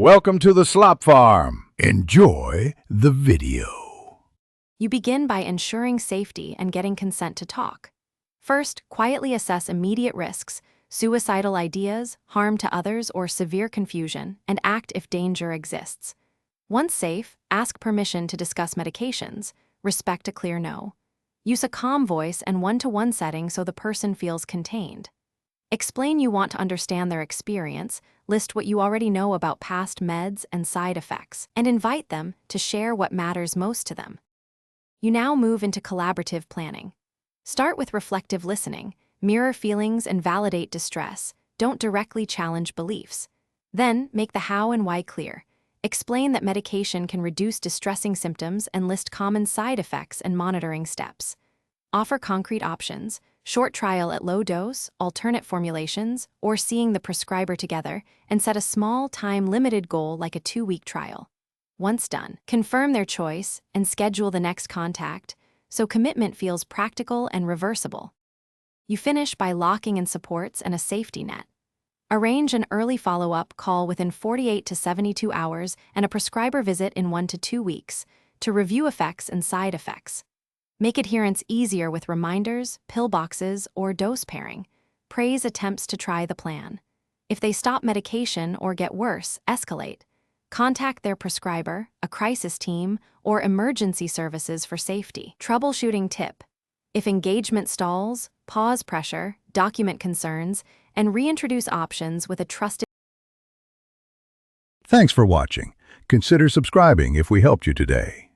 Welcome to the Slop Farm. Enjoy the video. You begin by ensuring safety and getting consent to talk. First, quietly assess immediate risks, suicidal ideas, harm to others, or severe confusion, and act if danger exists. Once safe, ask permission to discuss medications. Respect a clear no. Use a calm voice and one-to-one setting so the person feels contained. Explain you want to understand their experience, list what you already know about past meds and side effects, and invite them to share what matters most to them. You now move into collaborative planning. Start with reflective listening, mirror feelings and validate distress, don't directly challenge beliefs. Then, make the how and why clear. Explain that medication can reduce distressing symptoms and list common side effects and monitoring steps. Offer concrete options, short trial at low dose, alternate formulations, or seeing the prescriber together, and set a small, time-limited goal like a 2-week trial. Once done, confirm their choice and schedule the next contact, so commitment feels practical and reversible. You finish by locking in supports and a safety net. Arrange an early follow-up call within 48 to 72 hours and a prescriber visit in 1 to 2 weeks to review effects and side effects. Make adherence easier with reminders, pill boxes, or dose pairing. Praise attempts to try the plan. If they stop medication or get worse, escalate. Contact their prescriber, a crisis team, or emergency services for safety. Troubleshooting tip. If engagement stalls, pause pressure, document concerns, and reintroduce options with a trusted. Thanks for watching. Consider subscribing if we helped you today.